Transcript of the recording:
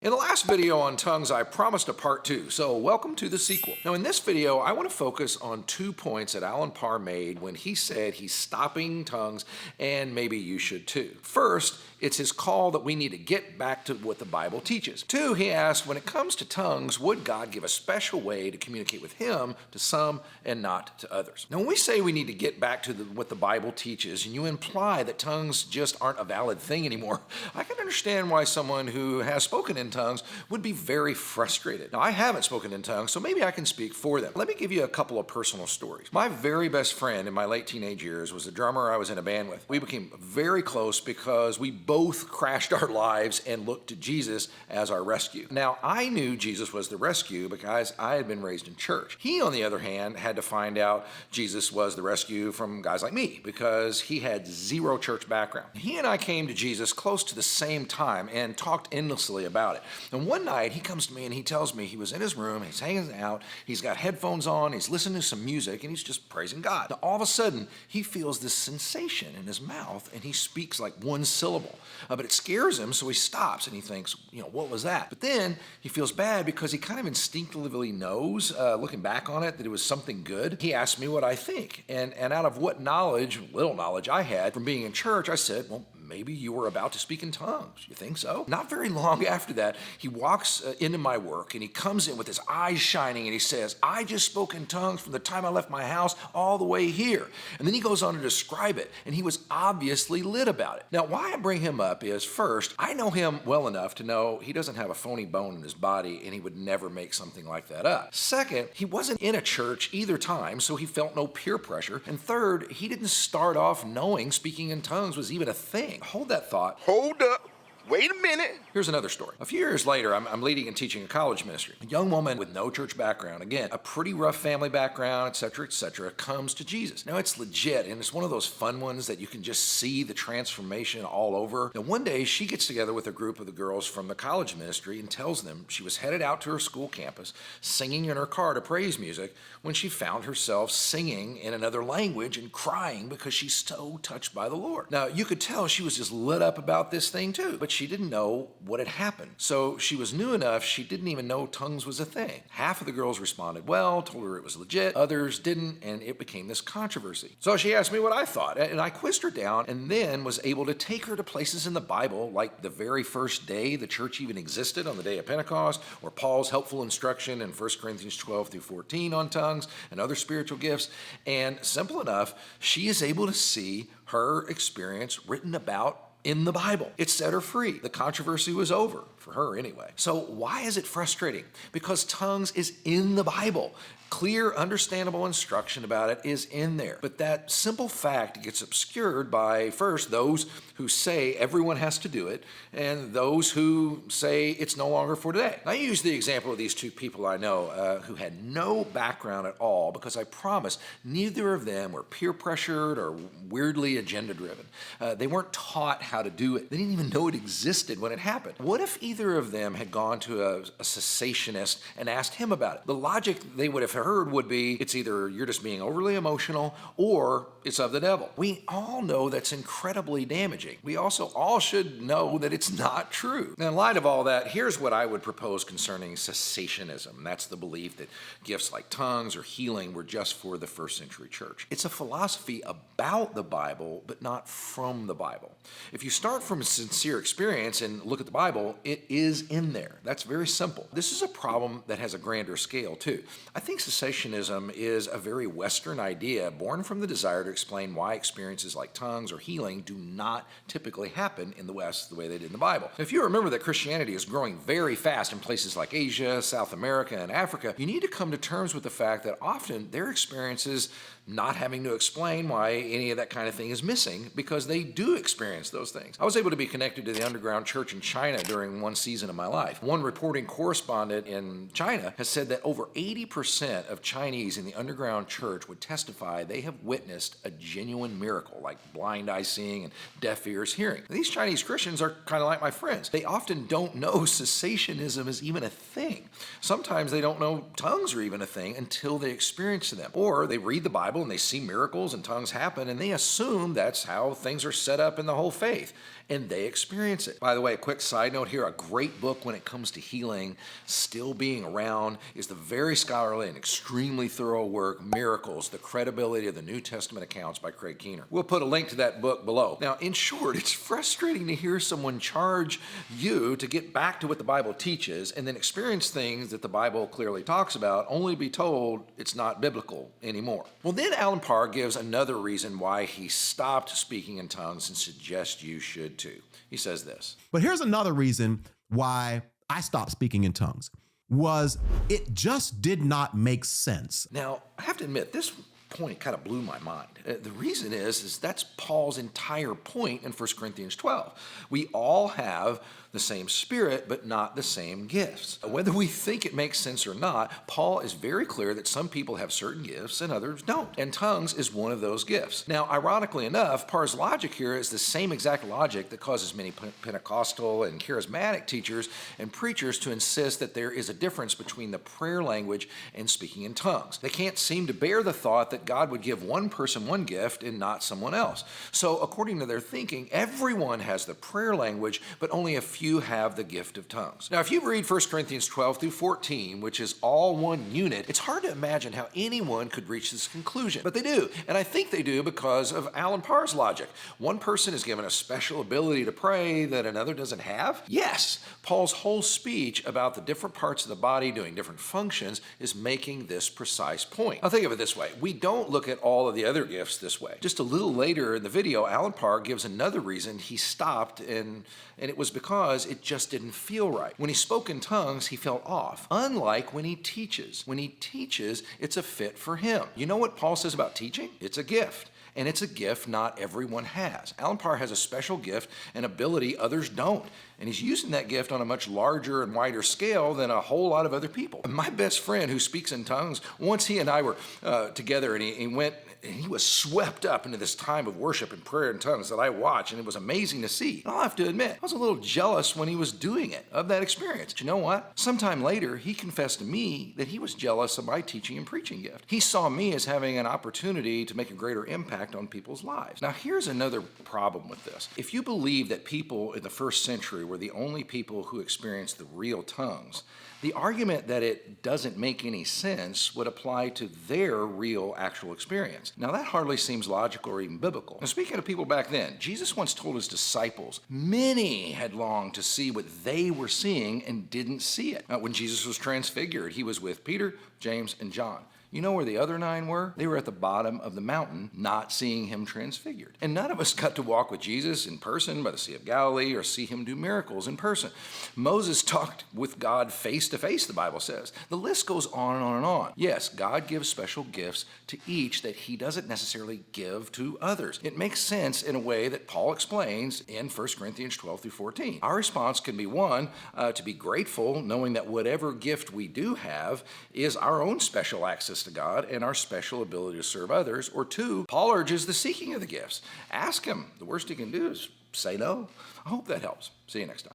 In the last video on tongues, I promised a part two, so welcome to the sequel. Now in this video, I want to focus on 2 points that Allen Parr made when he said he's stopping tongues, and maybe you should too. First, it's his call that we need to get back to what the Bible teaches. 2, he asked, when it comes to tongues, would God give a special way to communicate with him to some and not to others? Now when we say we need to get back to what the Bible teaches, and you imply that tongues just aren't a valid thing anymore, I can understand why someone who has spoken in tongues would be very frustrated. Now, I haven't spoken in tongues, so maybe I can speak for them. Let me give you a couple of personal stories. My very best friend in my late teenage years was the drummer I was in a band with. We became very close because we both crashed our lives and looked to Jesus as our rescue. Now, I knew Jesus was the rescue because I had been raised in church. He, on the other hand, had to find out Jesus was the rescue from guys like me because he had zero church background. He and I came to Jesus close to the same time and talked endlessly about it. And one night he comes to me and he tells me he was in his room, he's hanging out, he's got headphones on, he's listening to some music, and he's just praising God. Now all of a sudden he feels this sensation in his mouth and he speaks like one syllable. But it scares him, so he stops and he thinks, what was that? But then he feels bad because he kind of instinctively knows, looking back on it, that it was something good. He asked me what I think. And out of what little knowledge I had from being in church, I said, well, maybe you were about to speak in tongues. You think so? Not very long after that, he walks into my work and he comes in with his eyes shining and he says, I just spoke in tongues from the time I left my house all the way here. And then he goes on to describe it, and he was obviously lit about it. Now, why I bring him up is, first, I know him well enough to know he doesn't have a phony bone in his body and he would never make something like that up. Second, he wasn't in a church either time, so he felt no peer pressure. And third, he didn't start off knowing speaking in tongues was even a thing. Hold that thought. Hold up. Wait a minute. Here's another story. A few years later, I'm leading and teaching a college ministry. A young woman with no church background, again, a pretty rough family background, etc., comes to Jesus. Now, it's legit, and it's one of those fun ones that you can just see the transformation all over. Now, one day, she gets together with a group of the girls from the college ministry and tells them she was headed out to her school campus, singing in her car to praise music, when she found herself singing in another language and crying because she's so touched by the Lord. Now, you could tell she was just lit up about this thing too, but she didn't know what had happened. So she was new enough, she didn't even know tongues was a thing. Half of the girls responded well, told her it was legit, others didn't, and it became this controversy. So she asked me what I thought, and I quizzed her down and then was able to take her to places in the Bible, like the very first day the church even existed, on the day of Pentecost, or Paul's helpful instruction in 1 Corinthians 12 through 14 on tongues and other spiritual gifts. And simple enough, she is able to see her experience written about in the Bible. It set her free. The controversy was over, for her anyway. So why is it frustrating? Because tongues is in the Bible. Clear, understandable instruction about it is in there. But that simple fact gets obscured by, first, those who say everyone has to do it, and those who say it's no longer for today. I use the example of these 2 people I know who had no background at all, because I promise neither of them were peer pressured or weirdly agenda driven. They weren't taught how to do it. They didn't even know it existed when it happened. What if either of them had gone to a cessationist and asked him about it? The logic they would have heard would be, it's either you're just being overly emotional or it's of the devil. We all know that's incredibly damaging. We also all should know that it's not true. Now, in light of all that, here's what I would propose concerning cessationism. That's the belief that gifts like tongues or healing were just for the first century church. It's a philosophy about the Bible, but not from the Bible. If you start from a sincere experience and look at the Bible, it is in there. That's very simple. This is a problem that has a grander scale too. I think cessationism is a very Western idea born from the desire to explain why experiences like tongues or healing do not typically happen in the West the way they did in the Bible. If you remember that Christianity is growing very fast in places like Asia, South America, and Africa, you need to come to terms with the fact that often their experiences not having to explain why any of that kind of thing is missing, because they do experience those things. I was able to be connected to the underground church in China during one season of my life. One reporting correspondent in China has said that over 80% of Chinese in the underground church would testify they have witnessed a genuine miracle, like blind eye seeing and deaf ears hearing. These Chinese Christians are kind of like my friends. They often don't know cessationism is even a thing. Sometimes they don't know tongues are even a thing until they experience them. Or they read the Bible and they see miracles and tongues happen, and they assume that's how things are set up in the whole faith, and they experience it. By the way, a quick side note here, a great book when it comes to healing still being around is the very scholarly and extremely thorough work, Miracles, the Credibility of the New Testament Accounts by Craig Keener. We'll put a link to that book below. Now, in short, it's frustrating to hear someone charge you to get back to what the Bible teaches and then experience things that the Bible clearly talks about, only to be told it's not biblical anymore. Well, then Allen Parr gives another reason why he stopped speaking in tongues and suggests you should too. He says this. But here's another reason why I stopped speaking in tongues, was it just did not make sense. Now, I have to admit, this point kind of blew my mind. The reason is that's Paul's entire point in 1 Corinthians 12. We all have the same Spirit, but not the same gifts. Whether we think it makes sense or not, Paul is very clear that some people have certain gifts and others don't. And tongues is one of those gifts. Now, ironically enough, Parr's logic here is the same exact logic that causes many Pentecostal and charismatic teachers and preachers to insist that there is a difference between the prayer language and speaking in tongues. They can't seem to bear the thought that God would give one person one gift and not someone else. So according to their thinking, everyone has the prayer language, but only a few have the gift of tongues. Now, if you read 1 Corinthians 12 through 14, which is all one unit, it's hard to imagine how anyone could reach this conclusion. But they do, and I think they do because of Allen Parr's logic. One person is given a special ability to pray that another doesn't have? Yes, Paul's whole speech about the different parts of the body doing different functions is making this precise point. Now think of it this way. We don't look at all of the other gifts this way. Just a little later in the video, Allen Parr gives another reason he stopped, and it was because it just didn't feel right. When he spoke in tongues, he felt off, unlike when he teaches. When he teaches, it's a fit for him. You know what Paul says about teaching? It's a gift. And it's a gift not everyone has. Allen Parr has a special gift and ability others don't. And he's using that gift on a much larger and wider scale than a whole lot of other people. My best friend who speaks in tongues, once he and I were together, and he was swept up into this time of worship and prayer in tongues that I watched, and it was amazing to see. And I'll have to admit, I was a little jealous when he was doing it, of that experience. But you know what? Sometime later, he confessed to me that he was jealous of my teaching and preaching gift. He saw me as having an opportunity to make a greater impact on people's lives. Now, here's another problem with this. If you believe that people in the first century were the only people who experienced the real tongues, the argument that it doesn't make any sense would apply to their real, actual experience. Now, that hardly seems logical or even biblical. Now, speaking of people back then, Jesus once told his disciples, many had longed to see what they were seeing and didn't see it. Now, when Jesus was transfigured, he was with Peter, James, and John. You know where the other 9 were? They were at the bottom of the mountain, not seeing him transfigured. And none of us got to walk with Jesus in person by the Sea of Galilee or see him do miracles in person. Moses talked with God face to face, the Bible says. The list goes on and on and on. Yes, God gives special gifts to each that he doesn't necessarily give to others. It makes sense in a way that Paul explains in 1 Corinthians 12 through 14. Our response can be one, to be grateful, knowing that whatever gift we do have is our own special access to God and our special ability to serve others. Or 2, Paul urges the seeking of the gifts. Ask him. The worst he can do is say no. I hope that helps. See you next time.